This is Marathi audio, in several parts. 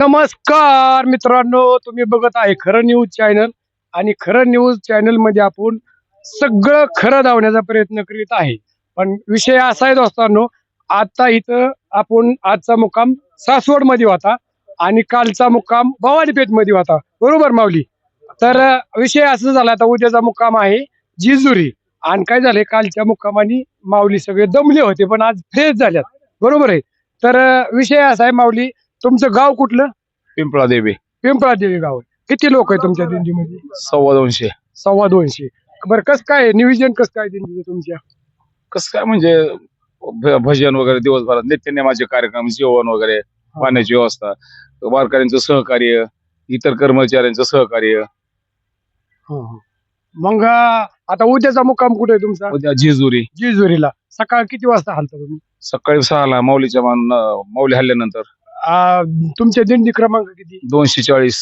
नमस्कार मित्रांनो, तुम्ही बघत आहे खरं न्यूज चॅनल आणि खरं न्यूज चॅनल मध्ये आपण सगळं खरं दावण्याचा प्रयत्न करीत आहे. पण विषय असा आहे दोस्तांनो, आता इथं आपण आजचा मुक्काम सासवड मध्ये होता आणि कालचा मुक्काम भवानीपेठ मध्ये होता, बरोबर माऊली? तर विषय असं झाला, आता उद्याचा मुक्काम आहे जिजुरी. आणि काय झाले, कालच्या मुक्कामाने माऊली सगळे दमले होते पण आज फ्रेश झाल्यात, बरोबर आहे? तर विषय असा आहे माऊली, तुमचं गाव कुठलं? पिंपळा देवी पिंपळा देवी गाव आहे. किती लोक आहे तुमच्या दिंडीमध्ये? 250. 250. बरं, कस काय नियोजन, कस काय दिंडीचं तुमच्या? कसं काय म्हणजे भजन वगैरे दिवसभरात नित्यनेमाचे कार्यक्रम, जेवण वगैरे, पाण्याची व्यवस्था, वारकऱ्यांचं सहकार्य, इतर कर्मचाऱ्यांचं सहकार्य. मग आता उद्याचा मुक्काम कुठे आहे तुमचा? उद्या जेजुरी जिजुरीला. सकाळ किती वाजता हलता तुम्ही? सकाळी 6ला माऊलीच्या माऊली हल्ल्यानंतर. तुमच्या दिंडी क्रमांक किती? 240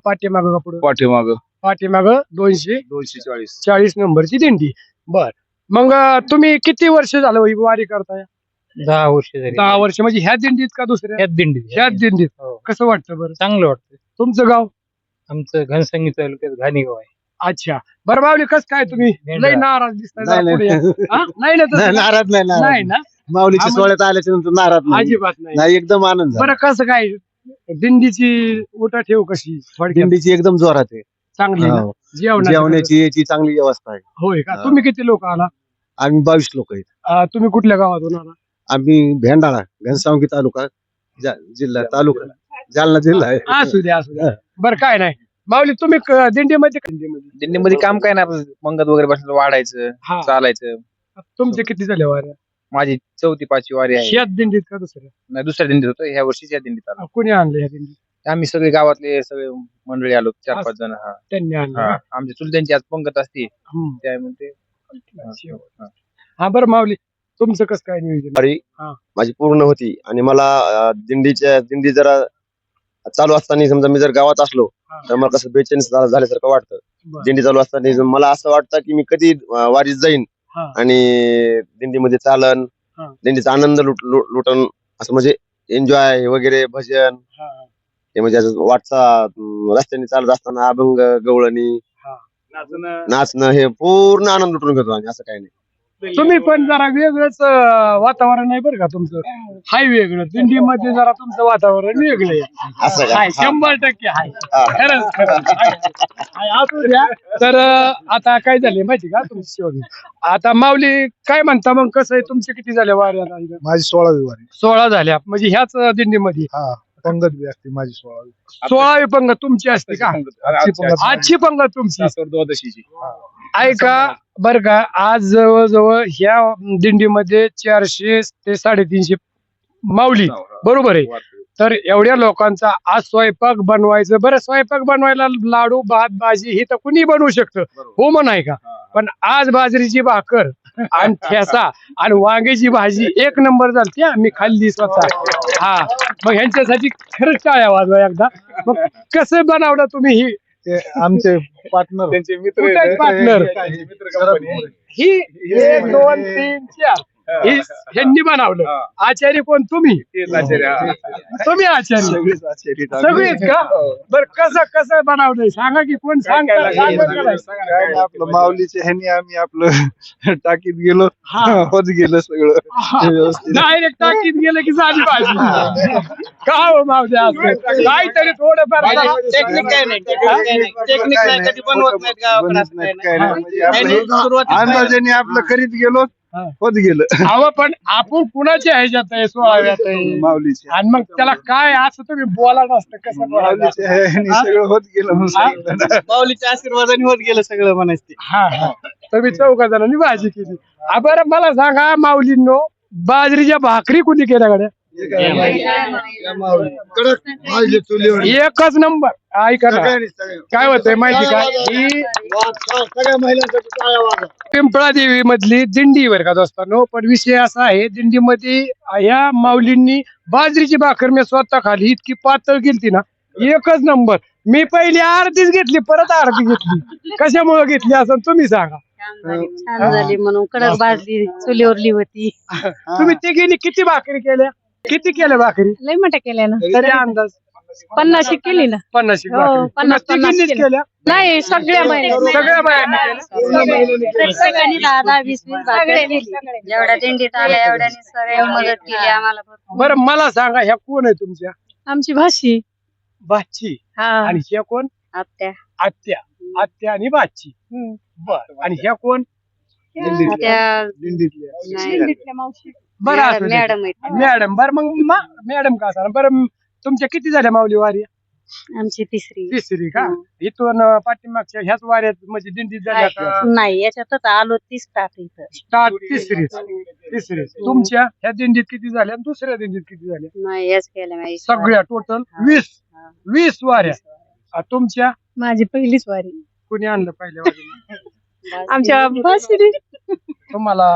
पाठीमाग का पुढे? पाठीमाग पाठीमाग 240. 240 नंबरची दिंडी. बर, मग तुम्ही किती वर्ष झालं ही वारी करताय? 10 वर्ष झाली. 10 वर्ष. म्हणजे ह्या दिंडीत का दुसऱ्या? ह्याच दिंडीत. ह्याच दिंडीत. हो. कसं वाटतं बरं? चांगलं वाटतं. तुमचं गाव? आमचं घनसंगी तालुक्यात घाणीगाव आहे. अच्छा, बरं माऊली, कस काय तुम्ही लय नाराज दिसताय? जरा नाही, पुढे या. हा? नाही ना तसं? नाराज नाही नाही ना, माऊलीच्या सोहळ्यात आल्याच्या नंतर नाराज नाही. अजिबात नाही. नाही, एकदम आनंद झाला. बरं, कसं काय दिंडीची उठा ठेव कशी? थोडक्यात दिंडीची एकदम जोरात आहे. चांगली ना? हो. जेवणाची जेवणाची याची चांगली व्यवस्था आहे. होय का? हा. तुम्ही किती लोक आला? आम्ही 22 लोक आहेत. तुम्ही कुठल्या गावातून आला? आम्ही भेंडाळा, घनसावंगी तालुका, जिल्हा तालुका, जालना जिल्हा आहे. असू द्या, असू द्या. बरं, काय नाही माऊली, तुम्ही दिंडीमध्ये दिंडीमध्ये काम काय ना, मंगत वगैरे बसलं, वाढायचं, हा. चालायचं. तुमचे किती झाले वाऱ्या? माझी 4थी 5वी वारी आहे. ह्याच दिंडीत का दुसऱ्या? नाही, दुसऱ्या दिंडीत होतो, ह्या वर्षीच या दिंडीत आलो. कोणी आणले ह्या दिंडीत? आम्ही सगळे गावातले सगळे मंडळी आलो, 4-5 जण. हा, त्यांनी आणले. आमच्या चुलत्यांची आज पंगत असते, हम्म. त्यामध्ये. हा, बरं माऊली, तुमचं कसं काय नियोजन? माझी पूर्ण होती आणि मला दिंडी जरा चालू असताना समजा मी जर गावात असलो तर मला कसं बेचैन झाल्यासारखं वाटतं. बरं. दिंडी चालू असताना मला असं वाटतं की मी कधी वारीत जाईन हा. आणि दिंडीमध्ये चालन, हा. दिंडीचा आनंद लुटन, असं म्हणजे एन्जॉय वगैरे, भजन हा. हे म्हणजे असं वाटचा रस्त्याने चालत असताना अभंग, गवळणी, नाचणं, हे पूर्ण आनंद लुटून घेतो आम्ही. असं काही नाही. तुम्ही पण जरा वेगळंच वातावरण आहे बरं का तुमचं. हाय वेगळं, दिंडीमध्ये जरा तुमचं वातावरण वेगळं आहे. असं का? हाय, 100% हाय. खरंच हाय. असू द्या. तर आता काय झाले माहिती का तुमची शेवटी? आता माऊली काय म्हणता, मग कसं आहे, तुमचे किती झाले वाऱ्या? माझी 16वी वारी. 16 झाल्या. म्हणजे ह्याच दिंडीमध्ये हा, पंगत बी असते माझी 16वी. 16वी पंगत तुमची असते का? आजची पंगत तुमची द्वादशीची. ऐका बर का, आज जवळजवळ ह्या दिंडीमध्ये 400 ते 350 माऊली, बरोबर आहे? तर एवढ्या लोकांचा आज स्वयंपाक बनवायचं. बरं, स्वयंपाक बनवायला लाडू, भात, भाजी हे तर कुणी बनवू शकतं, हो म्हणाय का? पण आज बाजरीची भाकर आणि ठेसा आणि वांग्याची भाजी 1 नंबर झाली. मी खाल्ली स्वतः. हा, मग ह्यांच्यासाठी खरंच टाळ्या वाजवा एकदा. मग कसं बनवलं तुम्ही? ही आमचे पार्टनर, त्यांचे मित्र कुठे आहेत. partner? मित्र company. ही 1 2 3 4 ही ह्यांनी बनवलं. आचार्य कोण? तुम्ही? तेच आचार्य. तुम्ही आचार्य सगळेच का? बर, कसं कसं बनवलंय सांगा की. कोण सांग? आपलं माऊलीच्या ह्यानी आम्ही आपलं टाकीत गेलो, होत गेलं सगळं व्यवस्थित. डायरेक्ट टाकीत गेलं की झाली भाजी. का हो मावशी, असं काहीतरी थोडंफार टेक्निक काय नाही, टेक्निक नाही, कधी बनवत नाहीत गावाकडे, असं काही काय नाही. म्हणजे आपलं सुरुवातीला अंदाजाने आपलं करीत गेलो, होत गेलं. अहो, पण आपण कुणाच्या ह्याच्यात आहे? 16व्यात आहे. माऊलीच्या आणि मग त्याला काय असं तुम्ही बोला नसतं, कसं बोलायचं? माऊलीच्या ह्यानी सगळं होत गेलं म्हणून सांगितलं ना. माऊलीच्या आशीर्वादाने होत गेलं सगळं म्हणायचं. हा हा, तुम्ही 4 जणांनी भाजी केली. बरं, मला सांगा माऊलींनो, बाजरीच्या भाकरी कुणी केल्या गड्या? एकच नंबर. ऐका ना, काय होतंय माहिती का, ही पिंपळा देवी मधली दिंडी बर का दोस्तांनो. पण विषय असा आहे, दिंडीमध्ये ह्या माऊलींनी बाजरीची भाकर मी स्वतः खाली, इतकी पातळ केली ना, एकच नंबर. मी पहिली आरतीच घेतली, परत आरती घेतली. कशामुळे घेतली असं तुम्ही सांगा? छान झाली म्हणून कडक भाजली, चुलीवरली होती. तुम्ही तिघींनी किती भाकरी केल्या? किती केल्या भाकरी? लय मोठ्या केल्या ना. तरी अंदाज 50 केली ना 50 हो, 50 तिघींनीच केल्या. केल्या नाही सगळ्या महिला सगळ्या बायांनी केल्या प्रत्येकाने 10-20 जेवढ्या दिंडीत आल्या एवढ्याने सगळ्यांनी मदत केली आम्हाला भरपूर. बरं मला सांगा ह्या कोण आहे तुमच्या आमची भाषी भाची हा आणि ह्या कोण आत्या आत्या आत्या आणि भाची बर आणि ह्या कोण आत्या दिंडीतल्या नाही. बरं असू दे. मॅडम आहेत मॅडम बरं मग मॅडम का सांगा बरं तुमच्या किती झाल्या माऊली वारी आमची तिसरी तिसरी का इथून पाठीमागच्या ह्याच वाऱ्यात म्हणजे दिंडीत झाल्या का नाही याच्यातच आलो ती स्टार्ट इथं स्टार्ट तिसरी तुमच्या ह्या दिंडीत किती झाल्या आणि दुसऱ्या दिंडीत किती झाल्या नाही याच केल्या माझी सगळ्या टोटल 20 वाऱ्या तुमच्या माझी पहिलीच वारी कुणी आणलं पहिल्या वारीला आमच्या भाषी तुम्हाला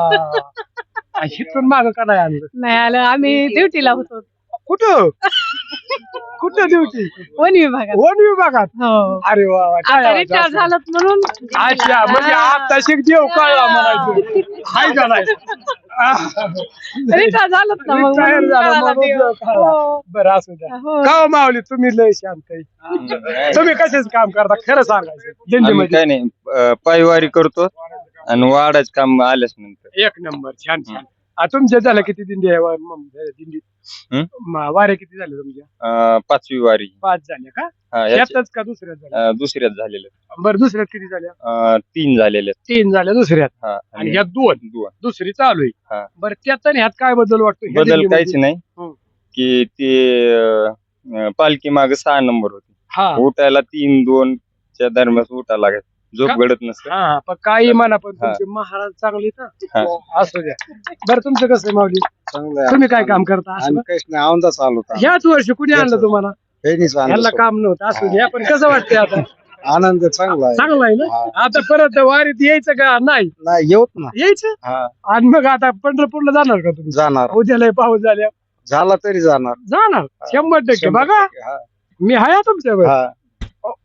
इथून माग का नाही आणलं नाही आलं आम्ही ड्युटीला होतो कुठं कुठं ड्युटी वन विभागात वन विभागात हो अरे वा वा, काय आता आवाज रिटायर असतो. झालं म्हणून अच्छा म्हणजे आता शिक देव कळला म्हणायचं हाय का नाही रिटायर झालं ना मग Retire म्हणून झालं कळालं म्हणून देव. देव कळला. हो. बरं असू द्या हो. का हो माऊली तुम्ही लय शांत आहे. तुम्ही कशाच काम करता खरं सांगायचं आम्ही दिंडीमध्ये काय नाही पायवारी करतो आणि वाडाच काम आल्याच नंतर एक नंबर छान छान तुमच्या झाल्या किती दिंडी आहे दिंडीत वाऱ्या किती झाल्या तुमच्या 5वी वारी 5 झाल्या का हा, याच्या- यातच का दुसऱ्यात झाल्या दुसऱ्यात झालेलं बरं दुसऱ्यात किती झाल्या 3 झालेले 3 झाल्या दुसऱ्यात हा आणि ह्यात 2 दुसरी चालू आहे हा. बरं त्यात आणि ह्यात काय बदल वाटतो ह्या बदल दिंडीमध्ये? काहीच नाही हं. की ते पालखी मागे 6 नंबर होती हा उठायला 3-2 च्या दरम्यान उठा लागत झोप का? घडत नसतं हा पण काही म्हणा पण हा. तुमचे महाराज चांगले तर हा. असू द्या बरं तुमचं कसं आहे माऊली चांगलं तुम्ही काय काम करता असं आणि काहीच नाही औंधा चालू होता ह्याच वर्षी कुणी आणलं तुम्हाला हेनीच आणलं ह्याला सोबत. काम नव्हतं असू द्या पण कसं वाटतंय आता आनंद चांगला आहे चांगलं आहे ना आता परत वारीत यायचं का नाही नाही येऊत ना यायचं हा आणि मग आता पंढरपूरला जाणार का तुम्ही जाणार उद्याला पाऊस झाल्या झाला तरी जाणार जाणार 100% बघा हा. मी आहे तुमच्यावर हा.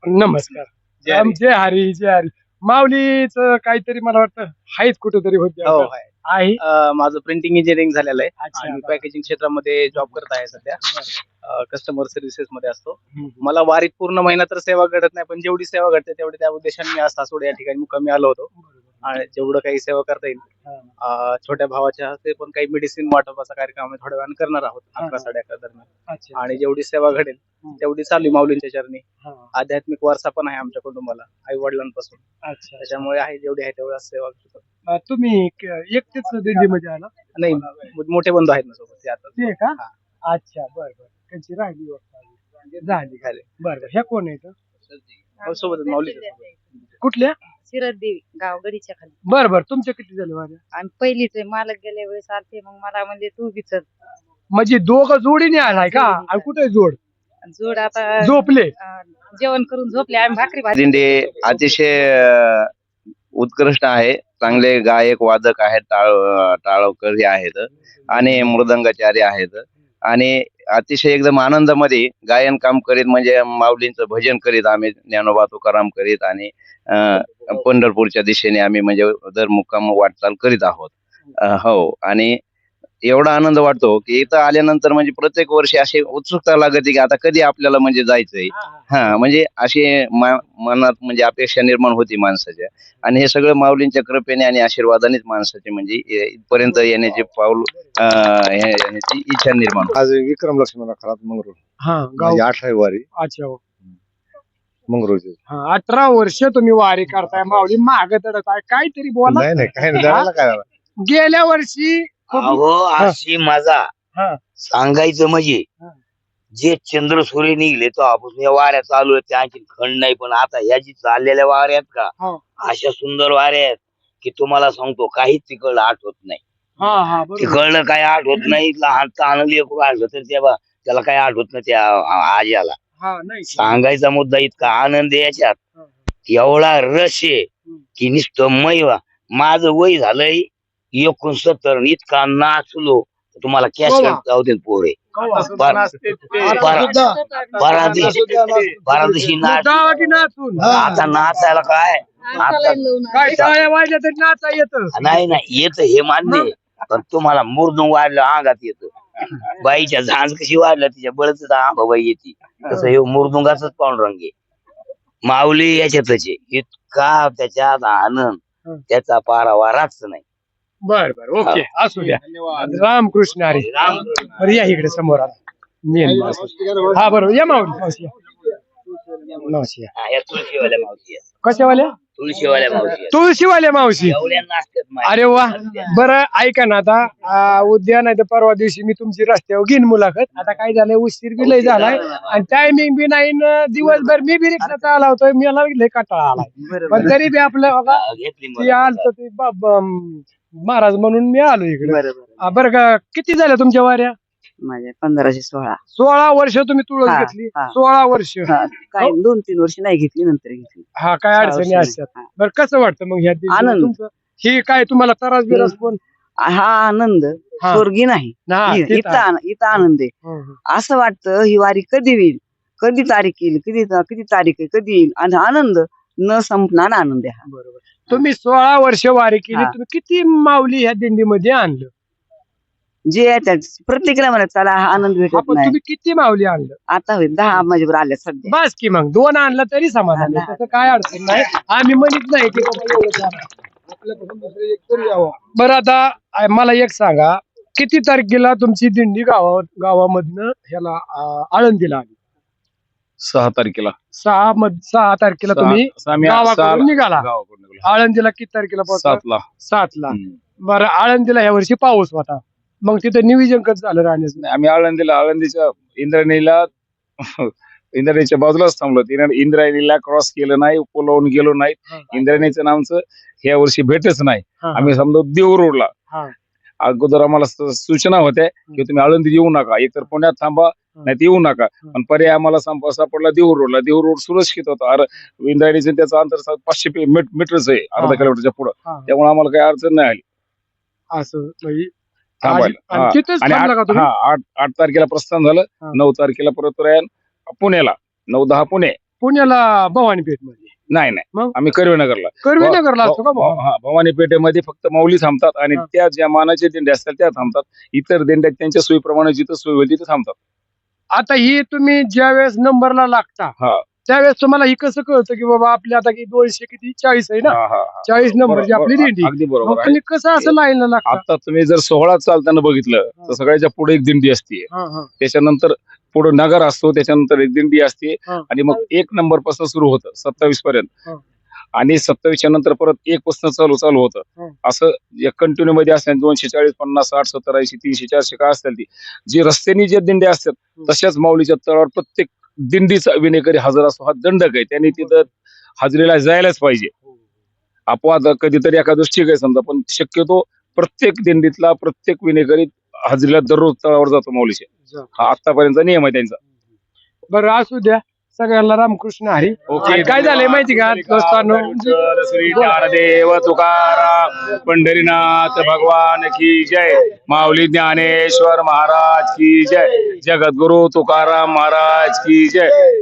नमस्कार आमचे हरी जय हरी माऊलीच काहीतरी मला वाटतं आहेच कुठेतरी होते हो आता. आहे माझं प्रिंटिंग इंजिनिअरिंग झालेलं आहे अच्छा. आणि पॅकेजिंग क्षेत्रामध्ये जॉब करत आहे सध्या कस्टमर सर्व्हिसेस मध्ये असतो मला वारीत पूर्ण महिना तर सेवा घडत नाही पण जेवढी सेवा घडते तेवढी त्या उद्देशाने मी आज सासवड या ठिकाणी मुक्कामी आलो होतो आणि जेवढं काही सेवा करता येईल छोट्या भावाच्या हस्ते पण काही मेडिसिन वाटपाचा कार्यक्रम आम्ही थोड्या वेळाने करणार आहोत 11-11:30 दरम्यान अच्छा आणि जेवढी सेवा घडेल तेवढी चालू माऊलींच्या चरणी हा. आध्यात्मिक वारसा पण आहे आमच्या कुटुंबाला आई वडिलांपासून अच्छा त्याच्यामुळे आहे जेवढी आहे तेवढा सेवा करतो तुम्ही एकटेच दिंडीमध्ये आला नाही मोठे बंधू आहेत ना सोबत ते आता ते का अच्छा बर बर त्यांची राहिली झाली झाले बर बर ह्या कोण आहेत सोबत माऊली कुठल्या शिरद देवी गावगडीच्या खाली बर बर तुमच्या किती झाले माझ्या आणि पहिलीच आहे मालक गेल्या वेळेस आलते मग मला म्हणजे तू बी चल म्हणजे दोघं जोडीने आलाय का आणि कुठे जोड जोड आता झोपले जेवण करून झोपले आम्ही भाकरी भाजी दिंडी अतिशय उत्कृष्ट आहे चांगले गायक वादक आहेत टाळवकरी आहेत आणि मृदंगाचारी आहेत आणि अतिशय एकदम आनंदामध्ये गायन काम करीत म्हणजे माऊलींचं भजन करीत आम्ही ज्ञानोबा तुकाराम करीत आणि पंढरपूरच्या दिशेने आम्ही म्हणजे दर मुक्काम वाटचाल करीत आहोत हो आणि एवढा आनंद वाटतो की इथं आल्यानंतर म्हणजे प्रत्येक वर्षी अशी उत्सुकता लागते की आता कधी आपल्याला म्हणजे जायचंय हा म्हणजे अशी मनात म्हणजे अपेक्षा निर्माण होती माणसाच्या आणि हे सगळं माऊलींच्या कृपेने आणि आशीर्वादानेच माणसाचे म्हणजे इथपर्यंत येण्याचे पाऊल येण्याची इच्छा निर्माण होती. आज विक्रम लक्ष्मण खरात मंगरूळ हा गाव माझी 18वी वारी अच्छा मंगरूळची हा 18 वर्ष तुम्ही वारी करताय माऊली माग तडत आहे काहीतरी बोला नाही नाही काय नाही जायला काय झालं? गेल्या वर्षी अहो अशी मजा हा. सांगायचं म्हणजे हा. जे चंद्र सूर्य निघले तो आपण या वाऱ्या चालू आहेत त्यांची खंड नाही पण आता ह्या जी चाललेल्या वाऱ्या आहेत हा. का अशा सुंदर वाऱ्या आहेत की तुम्हाला सांगतो काहीच तिकडलं आठवत नाही हा हा बरोबर तिकडलं काही आठवत नाही लहान ताण लेकरू आलं तर त्याला काही आठवत नाही त्या आज्याला हा नाही सांगायचा मुद्दा इतका आनंद आहे याच्यात एवढा रस आहे की नुसतं मैवा माझं वय झालंय 69 इतका नाचलो तुम्हाला कॅश जाऊ दे पोरे परदेशी नाच आता नाचायला काय काय टाळ्या वाजल्या तरी नाचा येत नाही येत हे मान्य आहे. पण तुम्हाला मुरदून वाढलं अंगात येतं बाईच्या झांज कशी वाढल्या तिच्या बळच आंबाबाई येते तसं हे मुरदुंगाच पांडुरंग आहे. माऊली याच्यातच आहे. इतका त्याच्यात आनंद त्याचा पारावाराच नाही. बर बर ओके असू द्या. रामकृष्ण हरी. राम बरं या इकडे समोर आता. मी आणि मावशी. हा बरोबर या मावशी या. मावशी या. हा, या तुळशीवाल्या मावशी आहेत. कशावाल्या? तुळशीवाल्या मावशी आहेत. तुळशीवाल्या मावशी. एवढ्या नाचतात माया. अरे वा. बरं ऐका ना आता उद्या नाही तर परवा दिवशी मी तुमची रस्त्यावर घेईन मुलाखत. आता काय झालंय उशीर बी लय झालाय आणि टायमिंग बी नाही न दिवसभर मी बी रिक्षाचा आला होतो. मला लय कंटाळा आलाय पण तरी बी आपलं बघा हा, घेतली ती आलत ते महाराज म्हणून मी आलो इकडे. बरोबर बरं का किती झाल्या तुमच्या वाऱ्या? माझ्या 1516. 16 वर्ष तुम्ही तुळस हा, घेतली. हा. 16 वर्ष. काय 2-3 वर्ष नाही घेतली नंतर घेतली. हा काय अडचणी असतात. हा. बरं कसं वाटतं मग ह्या दिवशी आनंद. तुमचं? ही काय तुम्हाला त्रास बिरास कोण? हा आनंद हा. स्वर्गी नाही. हा, इ- ते तर आहे. इथं आनंद आहे. हं, हं. असं वाटतं ही वारी कधी होईल, कधी तारीख येईल, किती तारीख आहे, कधी येईल, आणि आनंद न संपणार आनंद आहे हा. बरोबर. तुम्ही 16 वर्ष वारी केली. हा. तुम्ही किती माऊली ह्या दिंडीमध्ये आणलं? जे आहे त्या प्रत्येकाला म्हणत चला हा आनंद भेटत आपण नाही. तुम्ही किती माऊली आणलं? आता होईल 10 माझ्यावर आल्या सध्या. बस की मग 2 आणलं तरी समाधान आहे. तसं काय अडचण नाही. आम्ही म्हणत नाही की बाबा एवढं द्या. आपल्यापासून दुसरं एक तरी यावं. बरं आता मला एक सांगा किती तारखेला तुमची दिंडी गावामधनं ह्याला आळंदीला आली? 6 तारखेला 6 तारखेला तुम्ही गावाकडून निघाला. गावाकडून निघालो. आळंदीला किती तारखेला पोहोचला? 7ला 7ला. बरं आळंदीला ह्या वर्षी पाऊस होता. मग तिथं नियोजन कसं झालं राहण्याचं? नाही, आम्ही आळंदीच्या इंद्रायणीच्या बाजूलाच थांबलो. इंद्रायणीला क्रॉस केलं नाही, पुलावून गेलो नाही. इंद्रायणीचं नामचं ह्या वर्षी भेटच नाही. आम्ही समजा देऊर रोडला. हा. अगोदर आम्हाला सूचना होत्या की तुम्ही आळंदीत येऊ नका, एकतर पुण्यात थांबा नाही येऊ नका. पण पर्याय आम्हाला सापडला देऊर रोडला. देऊर रोड सुरक्षित होता. इंद्रायणीचं त्याचं अंतर 500 मीटरच आहे, अर्धा किलोमीटरच्या पुढं. हा. त्यामुळे आम्हाला काही अडचण नाही आली असं म्हणजे थांबायला. आणि तिथंच आणि थांबला का तुम्ही? 8 तारखेला प्रस्थान झालं. हा. 9 तारखेला परत प्रयाण पुण्याला. 9-10 पुणे. पुण्याला भवानीपेठ मध्ये? नाही मग? आम्ही कर्वेनगरला. कर्वेनगरला असतो का भाऊ? भवानी पेठेमध्ये फक्त माऊली थांबतात आणि हा. त्या ज्या मानाच्या दिंड्या असतात त्या थांबतात. इतर दिंड्या त्यांच्या सोयीप्रमाणे जिथं सोय होईल तिथं थांबतात. आता ही तुम्ही ज्या वेळेस नंबरला लागता हा. त्यावेळेस तुम्हाला ही कसं कळतं की बाबा आपली आता की 240 आहे ना? हा, हा, 40 नंबरची आपली दिंडी. अगदी मग बरोबर आहे. तुम्ही कसं असं लाईनला लागता? आता तुम्ही जर 16 चालताना बघितलं तर सगळ्याच्या पुढे एक दिंडी असते. हा, हा. त्याच्यानंतर पुढे नगर असतो, त्याच्यानंतर एक दिंडी असते हा. आणि मग 1 नंबर पासून सुरू होतं 27 पर्यंत. हा. आणि 27च्या नंतर परत 1 पासून चालू होतं. हा. असं कंटिन्यू मध्ये असतात. 240, 50, 60, 70, 80, 300, 400 काय असतील ती जी रस्त्यानी जे दिंड्या असतात तशाच माऊलीच्या तळावर प्रत्येक दिंडीचा विनेकरी हजर असतो. हा दंडक आहे. त्यांनी तिथं हाजरीला जायलाच पाहिजे. अपवाद कधीतरी एका दिवस ठीक आहे समजा, पण शक्यतो प्रत्येक दिंडीतला प्रत्येक विनेकरी हाजरीला दररोज तळावर जातो माऊलीच्या. हा आतापर्यंतचा नियम आहे त्यांचा. बरं असू द्या. सगळ्यांना रामकृष्ण हरी. ओके. काय झालंय माहिती का दोस्तांनो? श्री ज्ञानदेव तुकाराम पंढरीनाथ भगवान की जय. माऊली ज्ञानेश्वर महाराज की जय. जगद्गुरु तुकाराम महाराज की जय.